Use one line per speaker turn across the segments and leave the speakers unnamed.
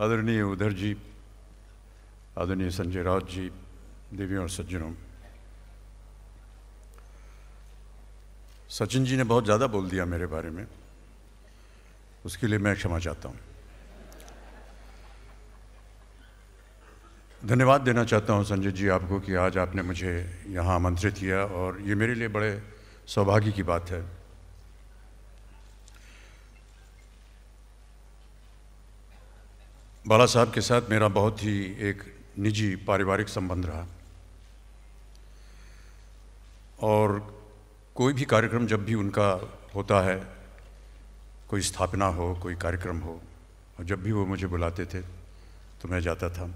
आदरणीय उधर जी, आदरणीय संजय राउत जी, देवियों और सज्जनों, सचिन जी ने बहुत ज़्यादा बोल दिया मेरे बारे में, उसके लिए मैं क्षमा चाहता हूँ। धन्यवाद देना चाहता हूँ संजय जी आपको कि आज आपने मुझे यहाँ आमंत्रित किया और ये मेरे लिए बड़े सौभाग्य की बात है। बाला साहब के साथ मेरा बहुत ही एक निजी पारिवारिक संबंध रहा और कोई भी कार्यक्रम जब भी उनका होता है, कोई स्थापना हो, कोई कार्यक्रम हो, और जब भी वो मुझे बुलाते थे तो मैं जाता था।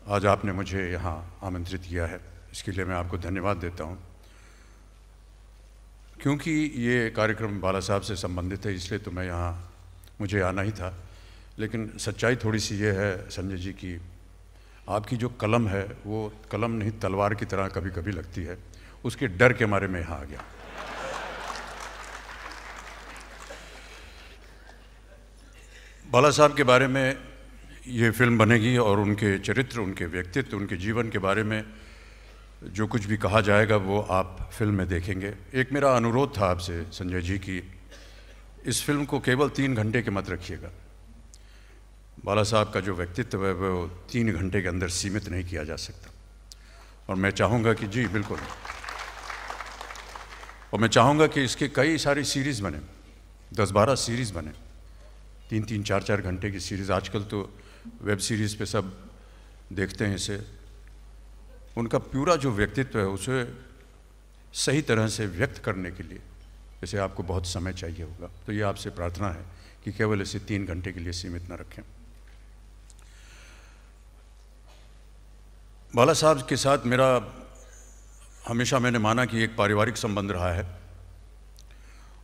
आज आपने मुझे यहाँ आमंत्रित किया है, इसके लिए मैं आपको धन्यवाद देता हूँ। क्योंकि ये कार्यक्रम बाला साहब से संबंधित है इसलिए तो मैं यहाँ मुझे आना ही था। लेकिन सच्चाई थोड़ी सी ये है संजय जी की आपकी जो कलम है वो कलम नहीं तलवार की तरह कभी कभी लगती है, उसके डर के मारे मैं यहाँ आ गया। बाला साहब के बारे में ये फिल्म बनेगी और उनके चरित्र, उनके व्यक्तित्व, उनके जीवन के बारे में जो कुछ भी कहा जाएगा वो आप फिल्म में देखेंगे। एक मेरा अनुरोध था आपसे संजय जी की इस फिल्म को केवल 3 घंटे के मत रखिएगा। बाला साहब का जो व्यक्तित्व है वो 3 घंटे के अंदर सीमित नहीं किया जा सकता और मैं चाहूँगा कि जी बिल्कुल, और मैं चाहूँगा कि इसके कई सारी सीरीज़ बने, 10-12 सीरीज़ बने, 3-3, 4-4 घंटे की सीरीज़। आजकल तो वेब सीरीज़ पे सब देखते हैं इसे। उनका पूरा जो व्यक्तित्व है उसे सही तरह से व्यक्त करने के लिए जैसे आपको बहुत समय चाहिए होगा, तो ये आपसे प्रार्थना है कि केवल इसे 3 घंटे के लिए सीमित न रखें। बाला साहब के साथ मेरा हमेशा मैंने माना कि एक पारिवारिक संबंध रहा है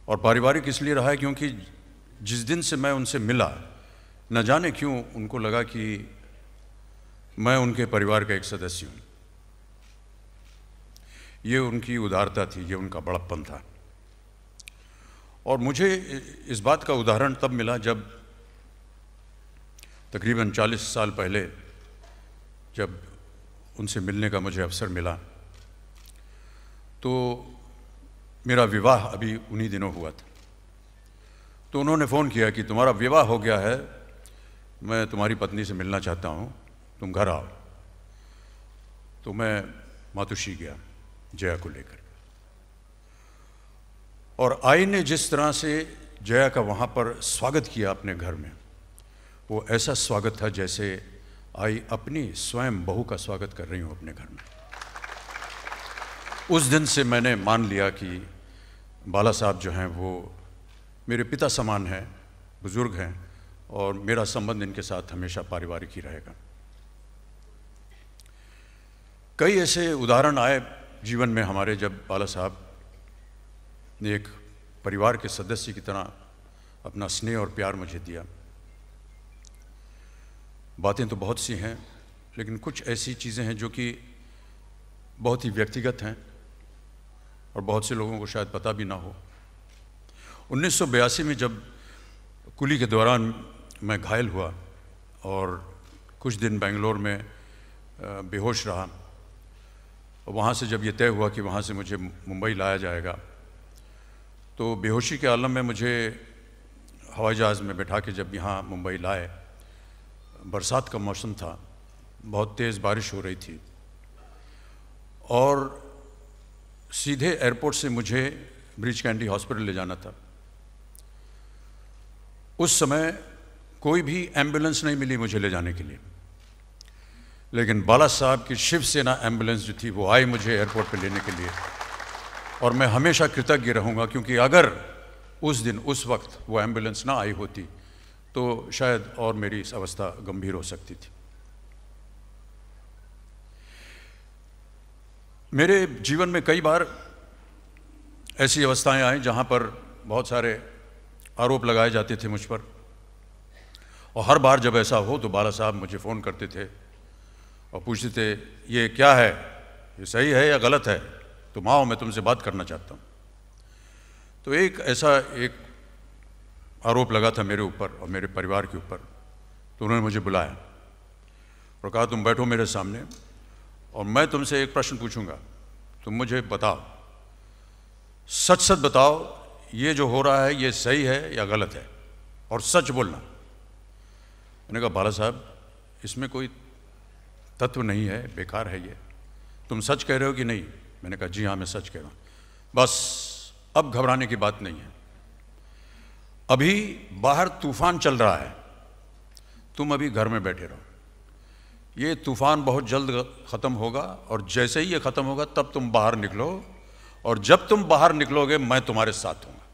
और पारिवारिक इसलिए रहा है क्योंकि जिस दिन से मैं उनसे मिला न जाने क्यों उनको लगा कि मैं उनके परिवार का एक सदस्य हूँ। ये उनकी उदारता थी, ये उनका बड़प्पन था। और मुझे इस बात का उदाहरण तब मिला जब तकरीबन 40 साल पहले जब उनसे मिलने का मुझे अवसर मिला तो मेरा विवाह अभी उन्हीं दिनों हुआ था। तो उन्होंने फ़ोन किया कि तुम्हारा विवाह हो गया है, मैं तुम्हारी पत्नी से मिलना चाहता हूँ, तुम घर आओ। तो मैं मातुश्री गया जया को लेकर और आई ने जिस तरह से जया का वहाँ पर स्वागत किया अपने घर में, वो ऐसा स्वागत था जैसे आई अपनी स्वयं बहू का स्वागत कर रही हूँ अपने घर में। उस दिन से मैंने मान लिया कि बाला साहब जो हैं वो मेरे पिता समान हैं, बुज़ुर्ग हैं और मेरा संबंध इनके साथ हमेशा पारिवारिक ही रहेगा। कई ऐसे उदाहरण आए जीवन में हमारे जब बाला साहब ने एक परिवार के सदस्य की तरह अपना स्नेह और प्यार मुझे दिया। बातें तो बहुत सी हैं लेकिन कुछ ऐसी चीज़ें हैं जो कि बहुत ही व्यक्तिगत हैं और बहुत से लोगों को शायद पता भी ना हो। 1982 में जब कुली के दौरान मैं घायल हुआ और कुछ दिन बेंगलोर में बेहोश रहा, वहाँ से जब ये तय हुआ कि वहाँ से मुझे मुंबई लाया जाएगा तो बेहोशी के आलम में मुझे हवाई जहाज़ में बैठा के जब यहाँ मुंबई लाए, बरसात का मौसम था, बहुत तेज़ बारिश हो रही थी और सीधे एयरपोर्ट से मुझे ब्रीच कैंडी हॉस्पिटल ले जाना था। उस समय कोई भी एम्बुलेंस नहीं मिली मुझे ले जाने के लिए, लेकिन बाला साहब की शिवसेना एम्बुलेंस जो थी वो आई मुझे एयरपोर्ट पे लेने के लिए और मैं हमेशा कृतज्ञ रहूँगा क्योंकि अगर उस दिन उस वक्त वो एम्बुलेंस ना आई होती तो शायद और मेरी इस अवस्था गंभीर हो सकती थी। मेरे जीवन में कई बार ऐसी अवस्थाएं आई जहां पर बहुत सारे आरोप लगाए जाते थे मुझ पर और हर बार जब ऐसा हो तो बाला साहब मुझे फ़ोन करते थे और पूछते थे ये क्या है, ये सही है या गलत है, तुम आओ मैं तुमसे बात करना चाहता हूँ। तो एक ऐसा एक आरोप लगा था मेरे ऊपर और मेरे परिवार के ऊपर तो उन्होंने मुझे बुलाया और कहा तुम बैठो मेरे सामने और मैं तुमसे एक प्रश्न पूछूंगा, तुम मुझे बताओ, सच सच बताओ ये जो हो रहा है ये सही है या गलत है, और सच बोलना। मैंने कहा बाला साहब इसमें कोई तत्व नहीं है, बेकार है ये, तुम सच कह रहे हो कि नहीं? मैंने कहा जी हाँ मैं सच कह रहा हूँ। बस अब घबराने की बात नहीं है, अभी बाहर तूफान चल रहा है, तुम अभी घर में बैठे रहो, ये तूफान बहुत जल्द ख़त्म होगा और जैसे ही ये ख़त्म होगा तब तुम बाहर निकलो, और जब तुम बाहर निकलोगे मैं तुम्हारे साथ हूँगा।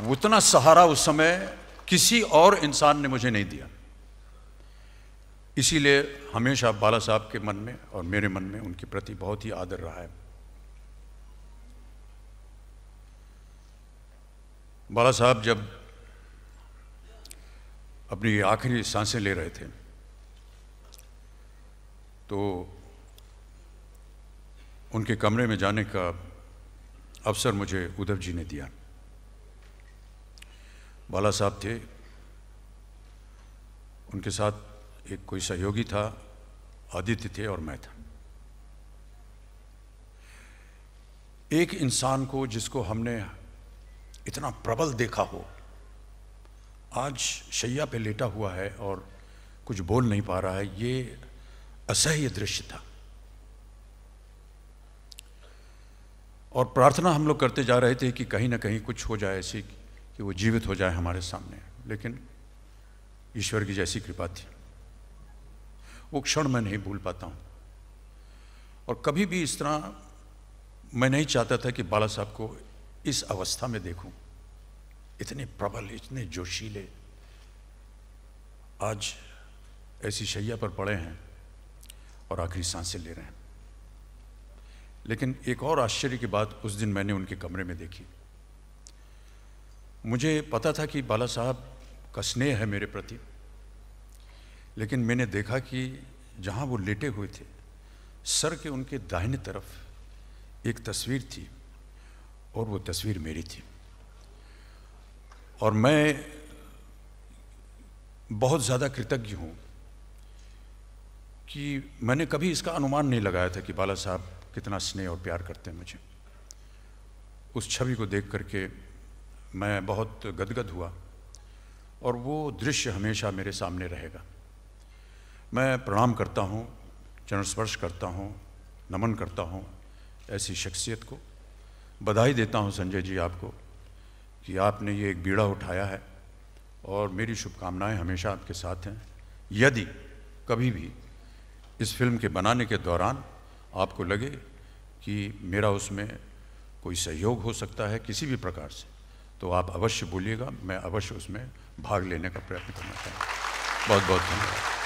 उतना सहारा उस समय किसी और इंसान ने मुझे नहीं दिया, इसीलिए हमेशा बाला साहब के मन में और मेरे मन में उनके प्रति बहुत ही आदर रहा है। बाला साहब जब अपनी आखिरी सांसें ले रहे थे तो उनके कमरे में जाने का अवसर मुझे उद्धव जी ने दिया। बाला साहब थे, उनके साथ एक कोई सहयोगी था, आदित्य थे और मैं था। एक इंसान को जिसको हमने इतना प्रबल देखा हो, आज शैया पे लेटा हुआ है और कुछ बोल नहीं पा रहा है, ये असह्य दृश्य था। और प्रार्थना हम लोग करते जा रहे थे कि कहीं ना कहीं कुछ हो जाए ऐसी कि वो जीवित हो जाए हमारे सामने, लेकिन ईश्वर की जैसी कृपा थी, वो क्षण मैं नहीं भूल पाता हूँ। और कभी भी इस तरह मैं नहीं चाहता था कि बाला साहब को इस अवस्था में देखूं, इतने प्रबल, इतने जोशीले, आज ऐसी शैया पर पड़े हैं और आखिरी सांसें ले रहे हैं। लेकिन एक और आश्चर्य की बात उस दिन मैंने उनके कमरे में देखी। मुझे पता था कि बाला साहब का स्नेह है मेरे प्रति, लेकिन मैंने देखा कि जहाँ वो लेटे हुए थे, सर के उनके दाहिने तरफ एक तस्वीर थी और वो तस्वीर मेरी थी। और मैं बहुत ज़्यादा कृतज्ञ हूँ कि मैंने कभी इसका अनुमान नहीं लगाया था कि बाला साहब कितना स्नेह और प्यार करते हैं मुझे। उस छवि को देख करके मैं बहुत गदगद हुआ और वो दृश्य हमेशा मेरे सामने रहेगा। मैं प्रणाम करता हूँ, चरण स्पर्श करता हूँ, नमन करता हूँ ऐसी शख्सियत को। बधाई देता हूँ संजय जी आपको कि आपने ये एक बीड़ा उठाया है और मेरी शुभकामनाएं हमेशा आपके साथ हैं। यदि कभी भी इस फिल्म के बनाने के दौरान आपको लगे कि मेरा उसमें कोई सहयोग हो सकता है किसी भी प्रकार से, तो आप अवश्य बोलिएगा, मैं अवश्य उसमें भाग लेने का प्रयत्न करना चाहूँगा। बहुत बहुत धन्यवाद।